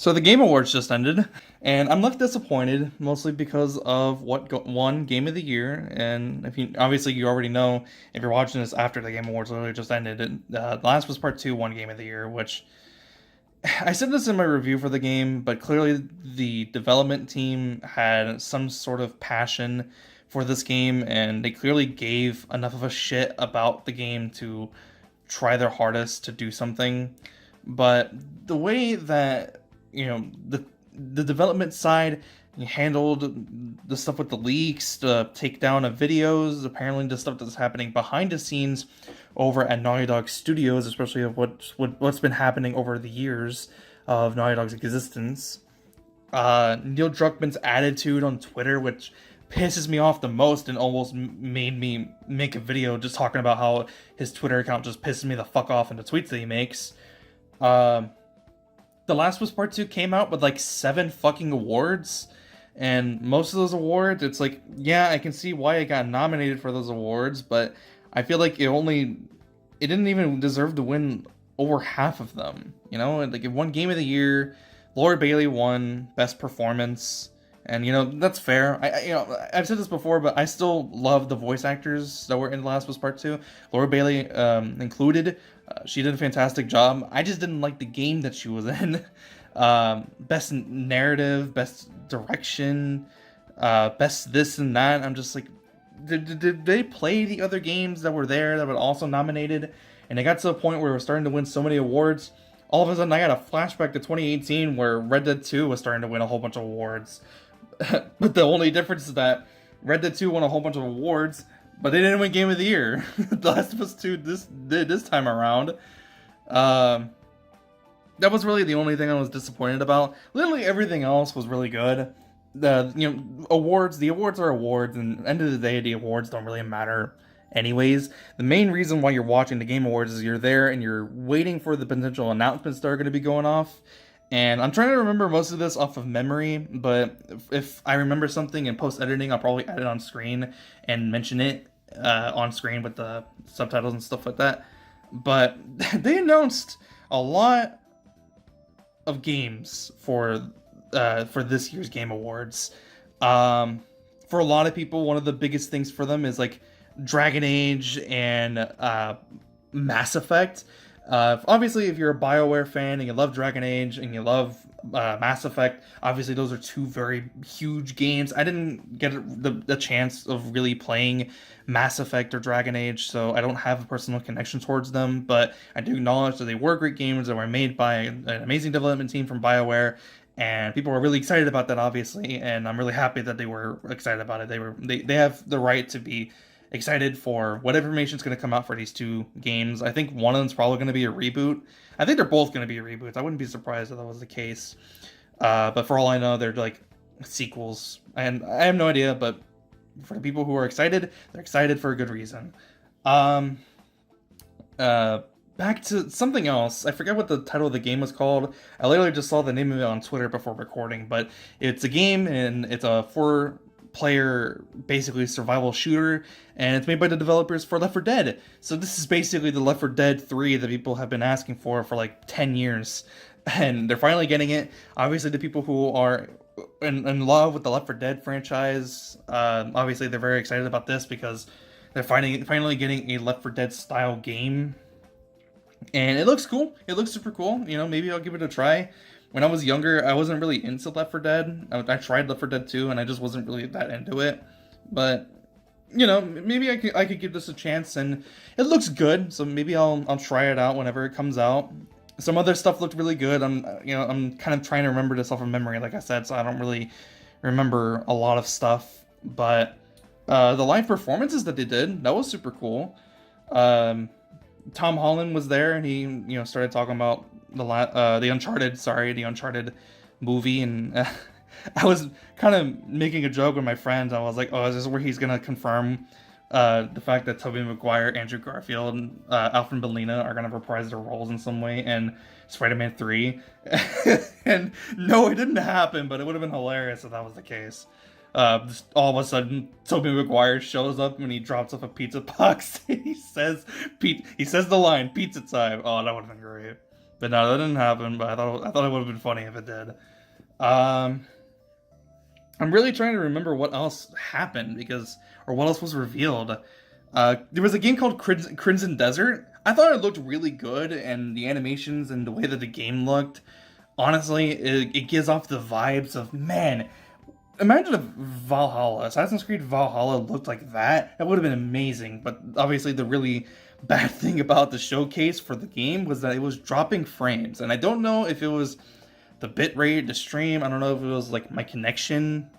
So the Game Awards just ended, and I'm left disappointed, mostly because of what won Game of the Year. And if you obviously you already know, if you're watching this after the Game Awards literally just ended, The Last of Us Part Two won Game of the Year, which I said this in my review for the game, but clearly the development team had some sort of passion for this game, and they clearly gave enough of a shit about the game to try their hardest to do something. But the way that the development side handled the stuff with the leaks, the takedown of videos, apparently the stuff that's happening behind the scenes over at Naughty Dog Studios, especially of what's been happening over the years of Naughty Dog's existence. Neil Druckmann's attitude on Twitter, which pisses me off the most and almost made me make a video just talking about how his Twitter account just pisses me the fuck off in the tweets that he makes. The Last of Us Part 2 came out with like 7 fucking awards, and most of those awards, it's like, yeah, I can see why it got nominated for those awards, but I feel like it didn't even deserve to win over half of them, you know? Like, it won Game of the Year, Laura Bailey won Best Performance, and, that's fair. I've said this before, but I still love the voice actors that were in The Last of Us Part 2, Laura Bailey included. She did a fantastic job. I just didn't like the game that she was in. Best narrative, best direction, best this and that. I'm just like, did they play the other games that were there that were also nominated? And it got to the point where we're starting to win so many awards. All of a sudden, I got a flashback to 2018 where Red Dead 2 was starting to win a whole bunch of awards. But the only difference is that Red Dead 2 won a whole bunch of awards, but they didn't win Game of the Year. The Last of Us 2 this time around. That was really the only thing I was disappointed about. Literally everything else was really good. The awards are awards, and at the end of the day, the awards don't really matter anyways. The main reason why you're watching the Game Awards is you're there and you're waiting for the potential announcements that are going to be going off. And I'm trying to remember most of this off of memory, but if I remember something in post-editing, I'll probably add it on screen and mention it on screen with the subtitles and stuff like that. But they announced a lot of games for this year's Game Awards. For a lot of people, one of the biggest things for them is like Dragon Age and Mass Effect. Obviously, if you're a BioWare fan and you love Dragon Age and you love Mass Effect, obviously those are two very huge games. I didn't get the chance of really playing Mass Effect or Dragon Age, so I don't have a personal connection towards them, but I do acknowledge that they were great games that were made by an amazing development team from BioWare, and people were really excited about that, obviously, and I'm really happy that they were excited about it. They have the right to be excited for what information is going to come out for these two games. I think one of them's probably going to be a reboot. I think they're both going to be reboots. I wouldn't be surprised if that was the case. But for all I know, they're like sequels. And I have no idea, but for the people who are excited, they're excited for a good reason. Back to something else. I forget what the title of the game was called. I literally just saw the name of it on Twitter before recording, but it's a game and it's a four-player, basically survival shooter, and it's made by the developers for Left 4 Dead. So this is basically the Left 4 Dead 3 that people have been asking for like 10 years, and they're finally getting it. Obviously, the people who are in love with the Left 4 Dead franchise, obviously they're very excited about this because they're finally getting a Left 4 Dead style game. And it looks cool. It looks super cool. Maybe I'll give it a try. When I was younger, I wasn't really into Left 4 Dead. I tried Left 4 Dead 2, and I just wasn't really that into it. But, maybe I could give this a chance, and it looks good. So maybe I'll try it out whenever it comes out. Some other stuff looked really good. I'm kind of trying to remember this off of memory, like I said, so I don't really remember a lot of stuff. But the live performances that they did, that was super cool. Tom Holland was there, and he, started talking about the Uncharted movie, and I was kind of making a joke with my friends. I was like, "Oh, is this where he's gonna confirm the fact that Tobey Maguire, Andrew Garfield, and Alfred Molina are gonna reprise their roles in some way in Spider-Man 3?" And no, it didn't happen, but it would have been hilarious if that was the case. Just all of a sudden, Tobey Maguire shows up and he drops off a pizza box. He says the line, "Pizza time." Oh, that would have been great. But no, that didn't happen. But I thought it would have been funny if it did. Um, I'm really trying to remember what else happened or what else was revealed. There was a game called Crimson Desert. I thought it looked really good, and the animations and the way that the game looked, honestly, it gives off the vibes of, man, imagine if Assassin's Creed Valhalla looked like that. That would have been amazing. But obviously, the really bad thing about the showcase for the game was that it was dropping frames, and I don't know if it was the bitrate, the stream. I don't know if it was like my connection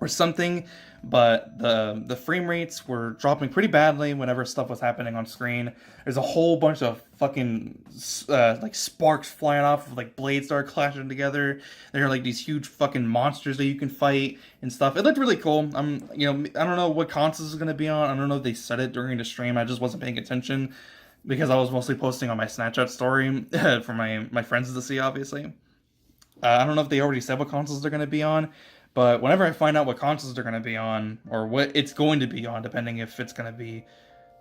or something, but the frame rates were dropping pretty badly whenever stuff was happening on screen. There's a whole bunch of fucking like sparks flying off, like blades start clashing together. There are like these huge fucking monsters that you can fight and stuff. It looked really cool. I don't know what consoles it's gonna be on. I don't know if they said it during the stream. I just wasn't paying attention because I was mostly posting on my Snapchat story for my friends to see, obviously. I don't know if they already said what consoles they're going to be on, but whenever I find out what consoles they're going to be on, or what it's going to be on, depending if it's going to be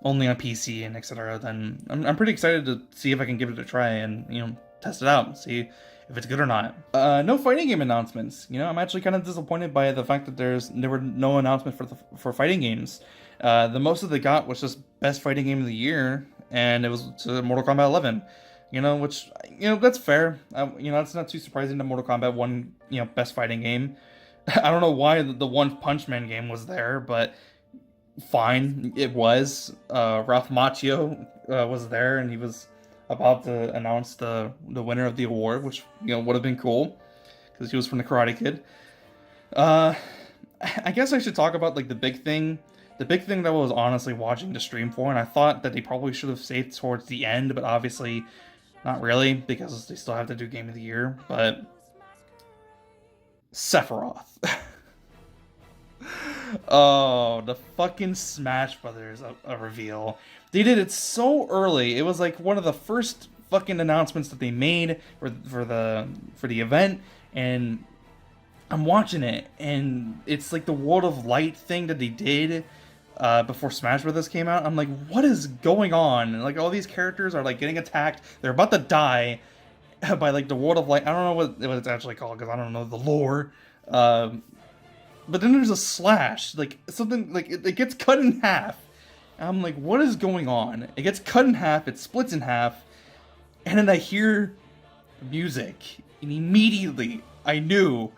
only on PC and etc., then I'm pretty excited to see if I can give it a try and, test it out and see if it's good or not. No fighting game announcements. I'm actually kind of disappointed by the fact that there were no announcements for fighting games. The most that they got was just best fighting game of the year, and it was Mortal Kombat 11. Which, that's fair. It's not too surprising that Mortal Kombat won, best fighting game. I don't know why the One Punch Man game was there, but fine, it was. Ralph Macchio was there, and he was about to announce the winner of the award, which, would have been cool, because he was from the Karate Kid. I guess I should talk about, like, the big thing that I was honestly watching the stream for, and I thought that they probably should have saved towards the end, but obviously not really, because they still have to do Game of the Year, but Sephiroth. Oh, the fucking Smash Brothers a reveal. They did it so early. It was like one of the first fucking announcements that they made for the event, and I'm watching it, and it's like the World of Light thing that they did before Smash Brothers came out. I'm like, what is going on? And, like, all these characters are like getting attacked. They're about to die by like the World of Light. I don't know what it's actually called because I don't know the lore. But then there's a slash, like something like it gets cut in half. And I'm like, what is going on? It gets cut in half. It splits in half, and then I hear music, and immediately I knew,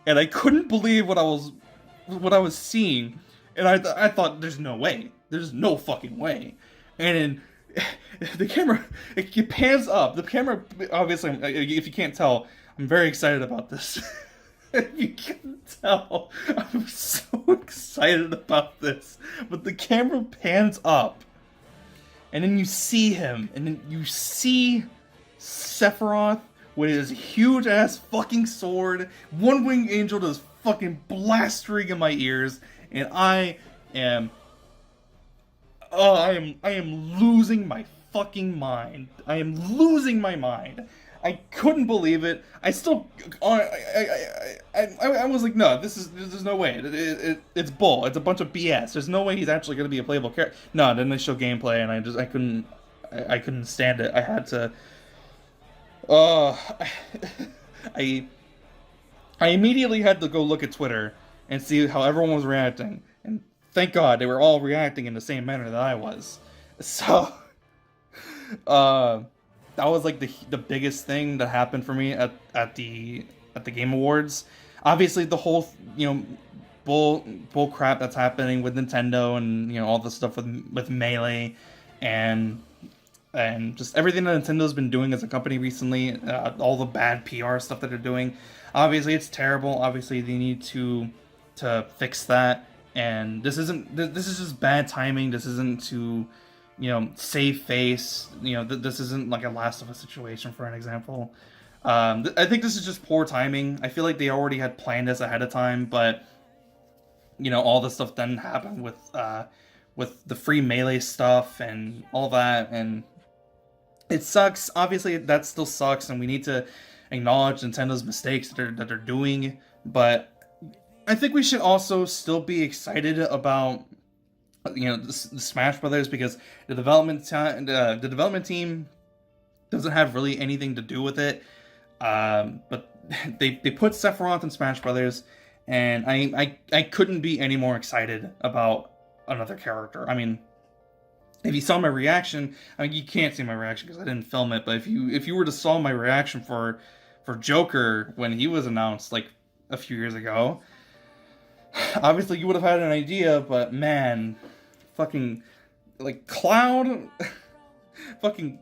and I couldn't believe what I was seeing. And I thought, there's no way. There's no fucking way. And then the camera, it pans up. The camera, obviously, if you can't tell, I'm very excited about this. If you can tell, I'm so excited about this. But the camera pans up. And then you see him. And then you see Sephiroth with his huge-ass fucking sword. One-winged angel just fucking blastering in my ears. And I am losing my fucking mind. I am losing my mind. I couldn't believe it. I still, I was like, no, there's no way. It's bull. It's a bunch of BS. There's no way he's actually going to be a playable character. No, then they show gameplay, and I couldn't stand it. I had to, I immediately had to go look at Twitter and see how everyone was reacting. And thank God they were all reacting in the same manner that I was. So, that was like the biggest thing that happened for me at the Game Awards. Obviously, the whole bull crap that's happening with Nintendo and all the stuff with Melee and just everything that Nintendo's been doing as a company recently, all the bad PR stuff that they're doing. Obviously, it's terrible. Obviously, they need to fix that. And this is just bad timing. This isn't to save face. This isn't like a Last of Us situation, for an example. I think this is just poor timing. I feel like they already had planned this ahead of time, but all this stuff then happened with the free Melee stuff and all that, and it sucks. Obviously, that still sucks, and we need to acknowledge Nintendo's mistakes that they're doing. But I think we should also still be excited about the Smash Brothers, because the development team doesn't have really anything to do with it. But they put Sephiroth in Smash Brothers, and I couldn't be any more excited about another character. I mean, if you saw my reaction, I mean, you can't see my reaction because I didn't film it. But if you were to saw my reaction for Joker when he was announced like a few years ago, obviously you would have had an idea. But man, fucking like Cloud, fucking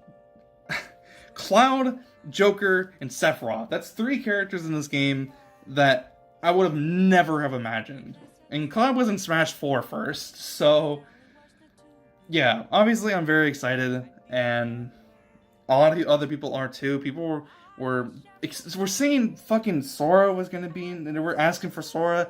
Cloud, Joker, and Sephiroth. That's 3 characters in this game that I would have never have imagined. And Cloud was in Smash 4 first, so yeah, obviously I'm very excited, and a lot of the other people are too. People were saying fucking Sora was gonna be, and they were asking for Sora.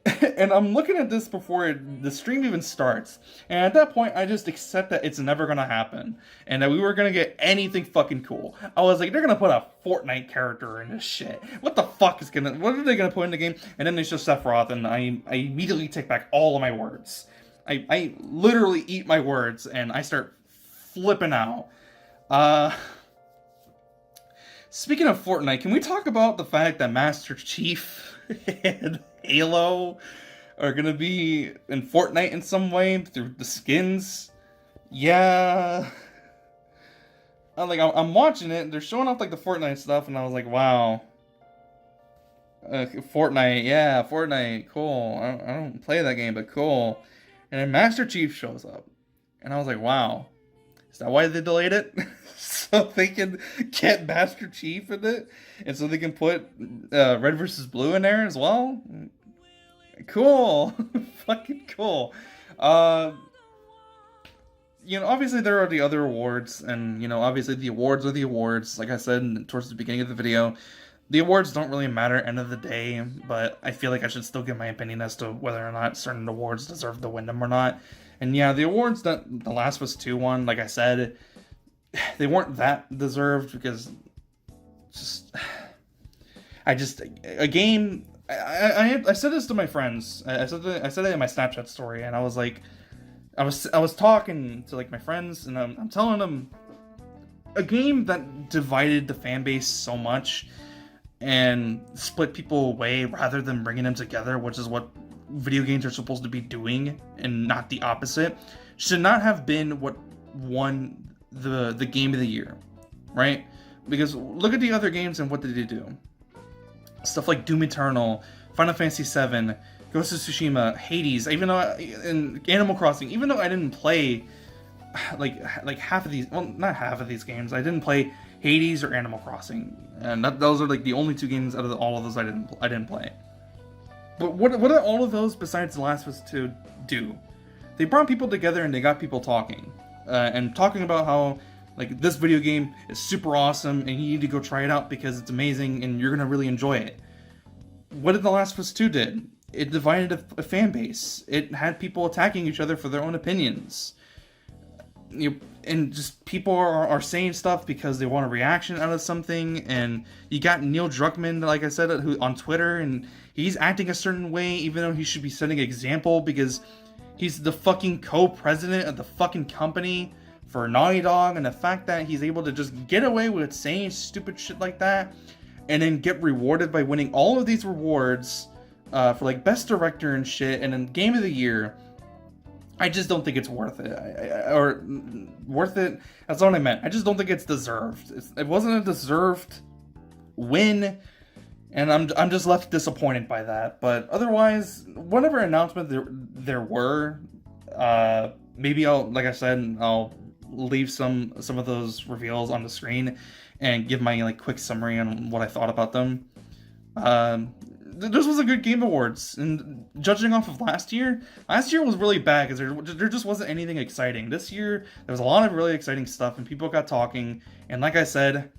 And I'm looking at this before the stream even starts, and at that point I just accept that it's never gonna happen, and that we were gonna get anything fucking cool. I was like, they're gonna put a Fortnite character in this shit. What the fuck is what are they gonna put in the game? And then it's just Sephiroth, and I immediately take back all of my words. I literally eat my words, and I start flipping out. Speaking of Fortnite, can we talk about the fact that Master Chief and Halo are gonna be in Fortnite in some way through the skins? Yeah. I'm watching it, they're showing off like the Fortnite stuff, and I was like, wow. Fortnite, yeah, Fortnite, cool. I don't play that game, but cool. And then Master Chief shows up, and I was like, wow. Is that why they delayed it? So they can get Master Chief in it, and so they can put Red versus Blue in there as well. Cool. Fucking cool. Obviously there are the other awards, and obviously the awards are the awards. Like I said towards the beginning of the video, the awards don't really matter at the end of the day, but I feel like I should still give my opinion as to whether or not certain awards deserve to win them or not. And yeah, the awards that The Last of Us 2 won, like I said, they weren't that deserved, because a game. I said this to my friends. I said it in my Snapchat story, and I was like, I was talking to like my friends, and I'm telling them, a game that divided the fan base so much and split people away rather than bringing them together, which is what video games are supposed to be doing, and not the opposite, should not have been what won the game of the year, right? Because look at the other games, and what did they do? Stuff like Doom Eternal, Final Fantasy VII, Ghost of Tsushima, Hades, even though in Animal Crossing, even though I didn't play like half of these, well, not half of these games, I didn't play Hades or Animal Crossing, and those are like the only 2 games out of all of those I didn't play. But what did all of those besides The Last of Us 2 do? They brought people together, and they got people talking. And talking about how like this video game is super awesome, and you need to go try it out because it's amazing and you're gonna really enjoy it. What did The Last of Us 2 did? It divided a fan base. It had people attacking each other for their own opinions. And just people are saying stuff because they want a reaction out of something. And you got Neil Druckmann, like I said, who on Twitter, and he's acting a certain way, even though he should be setting an example, because he's the fucking co-president of the fucking company for Naughty Dog, and the fact that he's able to just get away with saying stupid shit like that, and then get rewarded by winning all of these rewards for like best director and shit, and then game of the year. I just don't think it's worth it. Worth it. That's what I meant. I just don't think it's deserved. It wasn't a deserved win, and I'm just left disappointed by that. But otherwise, whatever announcement there were, maybe like I said, I'll leave some of those reveals on the screen and give my like quick summary on what I thought about them. This was a good Game Awards, and judging off of last year was really bad because there just wasn't anything exciting. This year, there was a lot of really exciting stuff, and people got talking, and like I said,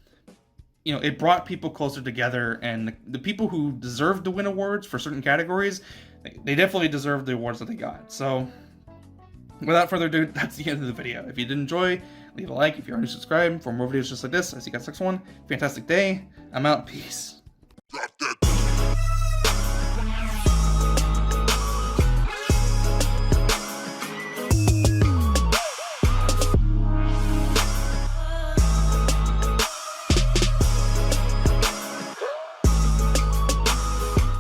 it brought people closer together, and the people who deserved to win awards for certain categories, they definitely deserved the awards that they got. So, without further ado, that's the end of the video. If you did enjoy, leave a like. If you're already subscribed for more videos just like this, I see you guys next one. Fantastic day. I'm out. Peace.